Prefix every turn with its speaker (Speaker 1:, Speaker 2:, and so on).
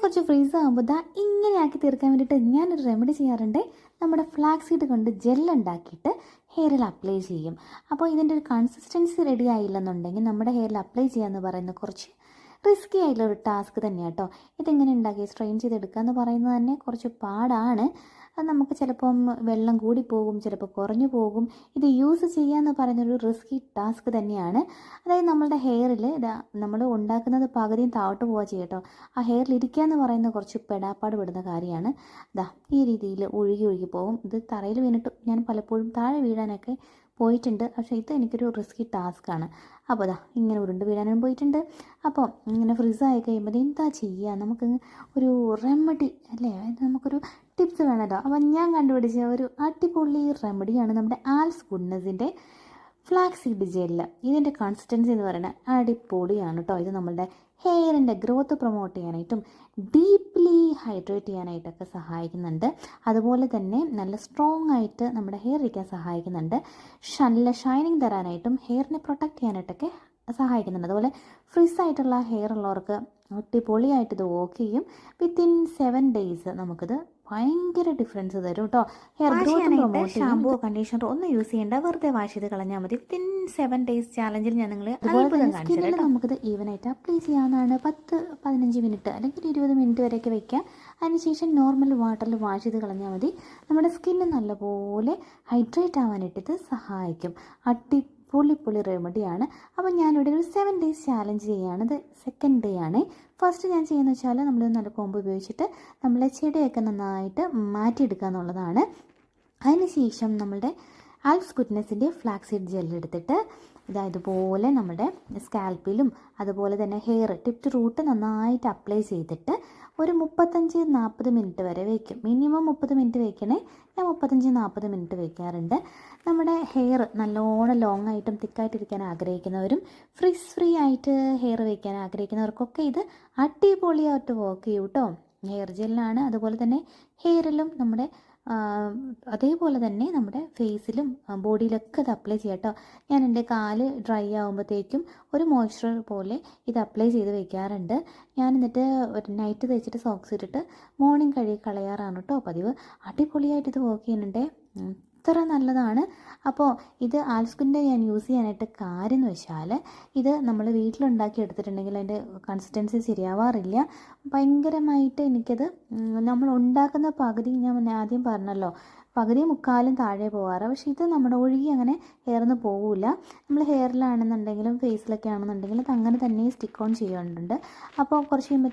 Speaker 1: കുറച്ച് ഫ്രീസ് ആകുമ്പോൾ ഇങ്ങനെ ആക്കി തീർക്കാൻ വേണ്ടിയിട്ട് ഞാനൊരു റെമഡി ചെയ്യാറുണ്ട്. നമ്മുടെ ഫ്ലാക്സ് സീഡ് കൊണ്ട് ജെൽ ഉണ്ടാക്കിയിട്ട് ഹെയറിൽ അപ്ലൈ ചെയ്യും. അപ്പോൾ ഇതിൻ്റെ ഒരു കൺസിസ്റ്റൻസി റെഡി ആയില്ലെന്നുണ്ടെങ്കിൽ നമ്മുടെ ഹെയറിൽ അപ്ലൈ ചെയ്യാന്ന് പറയുന്നത് കുറച്ച് റിസ്ക്കി ആയിട്ടുള്ളൊരു ടാസ്ക് തന്നെയാണ് കേട്ടോ. ഇതെങ്ങനെ ഉണ്ടാക്കി സ്ട്രെയിൻ ചെയ്തെടുക്കുക എന്ന് പറയുന്നത് തന്നെ കുറച്ച് പാടാണ്. അത് നമുക്ക് ചിലപ്പം വെള്ളം കൂടി പോകും, ചിലപ്പോൾ കുറഞ്ഞു പോകും. ഇത് യൂസ് ചെയ്യാന്ന് പറയുന്നൊരു റിസ്കി ടാസ്ക് തന്നെയാണ്. അതായത് നമ്മളുടെ ഹെയറിൽ നമ്മൾ ഉണ്ടാക്കുന്നത് പകുതിയും താഴോട്ട് പോവുക ചെയ്യട്ടോ. ആ ഹെയറിൽ ഇരിക്കുക എന്ന് പറയുന്നത് കുറച്ച് പെടാപ്പാട് പെടുന്ന കാര്യമാണ്. ഈ രീതിയിൽ ഒഴുകി പോകും. ഇത് തറയിൽ വീണിട്ട് ഞാൻ പലപ്പോഴും താഴെ വീഴാനൊക്കെ പോയിട്ടുണ്ട്. പക്ഷേ ഇത് എനിക്കൊരു റിസ്കി ടാസ്ക്കാണ്. അപ്പോൾ ഇങ്ങനെ ഉരുണ്ട് വീഴാനും പോയിട്ടുണ്ട്. അപ്പോൾ ഇങ്ങനെ ഫ്രീസായി കഴിയുമ്പോൾ എന്താ ചെയ്യുക, നമുക്ക് ഒരു റെമഡി അല്ലേ, നമുക്കൊരു ടിപ്സ് വേണമല്ലോ. അപ്പോൾ ഞാൻ കണ്ടുപിടിച്ച ഒരു അടിപൊളി റെമഡിയാണ് നമ്മുടെ ആൽസ് ഗുഡ്നെസ്സിൻ്റെ ഫ്ലാക്സ് സീഡ് ജെല്ല്. ഇതിൻ്റെ കൺസിസ്റ്റൻസി എന്ന് പറയുന്നത് അടിപൊളിയാണ് കേട്ടോ. ഇത് നമ്മളുടെ ഹെയറിൻ്റെ ഗ്രോത്ത് പ്രൊമോട്ട് ചെയ്യാനായിട്ടും ഡീപ്ലി ഹൈഡ്രേറ്റ് ചെയ്യാനായിട്ടൊക്കെ സഹായിക്കുന്നുണ്ട്. അതുപോലെ തന്നെ നല്ല സ്ട്രോങ് ആയിട്ട് നമ്മുടെ ഹെയർ ഇരിക്കാൻ സഹായിക്കുന്നുണ്ട്. നല്ല ഷൈനിങ് തരാനായിട്ടും ഹെയറിനെ പ്രൊട്ടക്റ്റ് ചെയ്യാനായിട്ടൊക്കെ സഹായിക്കുന്നുണ്ട്. അതുപോലെ ഫ്രീസ് ആയിട്ടുള്ള ഹെയർ ഉള്ളവർക്ക് അടിപൊളിയായിട്ട് ഇത് വർക്ക് ചെയ്യും. വിത്തിൻ 7 days നമുക്കിത് ഭയങ്കര ഡിഫറൻസ് തരും കേട്ടോ. Hair growth promote shampoo conditioner ഒന്നും യൂസ് ചെയ്യേണ്ട, വെറുതെ വാഷ് ചെയ്ത് കളഞ്ഞാൽ മതി. വിത്തിൻ 7 days ചാലഞ്ചിൽ ഞാൻ നിങ്ങൾ സ്കിന്നിൽ നമുക്കിത് ഈവനായിട്ട് അപ്ലൈ ചെയ്യാവുന്നതാണ്. 10-15 മിനിറ്റ് അല്ലെങ്കിൽ 20 മിനിറ്റ് വരെയൊക്കെ വെക്കാം. അതിനുശേഷം നോർമൽ വാട്ടറിൽ വാഷ് ചെയ്ത് കളഞ്ഞാൽ മതി. നമ്മുടെ സ്കിന്ന് നല്ലപോലെ ഹൈഡ്രേറ്റ് ആവാനായിട്ട് ഇത് സഹായിക്കും. പൊളി റെമഡിയാണ്. അപ്പോൾ ഞാനിവിടെ ഒരു 7 days ചാലഞ്ച് ചെയ്യുകയാണ്. ഇത് സെക്കൻഡ് ഡേ ആണ്. ഫസ്റ്റ് ഞാൻ ചെയ്യുന്നത് വെച്ചാൽ നമ്മൾ നല്ല കോമ്പ് ഉപയോഗിച്ചിട്ട് നമ്മളെ ചെടിയൊക്കെ നന്നായിട്ട് മാറ്റിയെടുക്കുക എന്നുള്ളതാണ്. അതിനുശേഷം നമ്മളുടെ ആൽസ് ഗുഡ്നെസ്സിൻ്റെ ഫ്ലാക്സ് സീഡ് ജെൽ എടുത്തിട്ട് ഇതുപോലെ നമ്മുടെ സ്കാൽപ്പിലും അതുപോലെ തന്നെ ഹെയർ ടിപ്പ് ടു റൂട്ട് നന്നായിട്ട് അപ്ലൈ ചെയ്തിട്ട് ഒരു 35-40 മിനിറ്റ് വരെ വയ്ക്കും. മിനിമം 30 മിനിറ്റ് വയ്ക്കണേ. ഞാൻ 35-40 മിനിറ്റ് വയ്ക്കാറുണ്ട്. നമ്മുടെ ഹെയർ നല്ലോണം ലോങ് ആയിട്ടും തിക്കായിട്ടിരിക്കാൻ ആഗ്രഹിക്കുന്നവരും ഫ്രീ ആയിട്ട് ഹെയർ വയ്ക്കാൻ ആഗ്രഹിക്കുന്നവർക്കൊക്കെ ഇത് അടിപൊളിയായിട്ട് വർക്ക് ചെയ്യും കേട്ടോ. ഹെയർ ജെല്ലാണ്. അതുപോലെ തന്നെ ഹെയറിലും നമ്മുടെ അതേപോലെ തന്നെ നമ്മുടെ ഫേസിലും ബോഡിയിലൊക്കെ ഇത് അപ്ലൈ ചെയ്യാം കേട്ടോ. ഞാൻ എൻ്റെ കാല് ഡ്രൈ ആകുമ്പോഴത്തേക്കും ഒരു മോയ്സ്ചർ പോലെ ഇത് അപ്ലൈ ചെയ്ത് വയ്ക്കാറുണ്ട്. ഞാൻ എന്നിട്ട് ഒരു നൈറ്റ് തേച്ചിട്ട് സോക്സ് ഇട്ടിട്ട് മോർണിംഗ് കഴുകി കളയാറാണ് കേട്ടോ പതിവ്. അടിപൊളിയായിട്ട് ഇത് വർക്ക് ചെയ്യുന്നുണ്ട്. അത്ര നല്ലതാണ്. അപ്പോൾ ഇത് ആൽസ്കിൻ്റെ ഞാൻ യൂസ് ചെയ്യാനായിട്ട് കാര്യം എന്ന് വെച്ചാൽ ഇത് നമ്മൾ വീട്ടിലുണ്ടാക്കി എടുത്തിട്ടുണ്ടെങ്കിൽ അതിൻ്റെ കൺസിസ്റ്റൻസി ശരിയാവാറില്ല. ഭയങ്കരമായിട്ട് എനിക്കത് നമ്മൾ ഉണ്ടാക്കുന്ന പകുതി ഞാൻ ആദ്യം പറഞ്ഞല്ലോ, പകുതി മുക്കാലും താഴെ പോകാറ്. പക്ഷേ ഇത് നമ്മുടെ ഒഴുകി അങ്ങനെ ഹെയർന്ന് പോകില്ല. നമ്മൾ ഹെയറിലാണെന്നുണ്ടെങ്കിലും ഫേസിലൊക്കെ ആണെന്നുണ്ടെങ്കിലും അത് അങ്ങനെ തന്നെ സ്റ്റിക്ക് ഓൺ ചെയ്യാറുണ്ട്. അപ്പോൾ കുറച്ച് കഴിയുമ്പോഴത്തേക്കും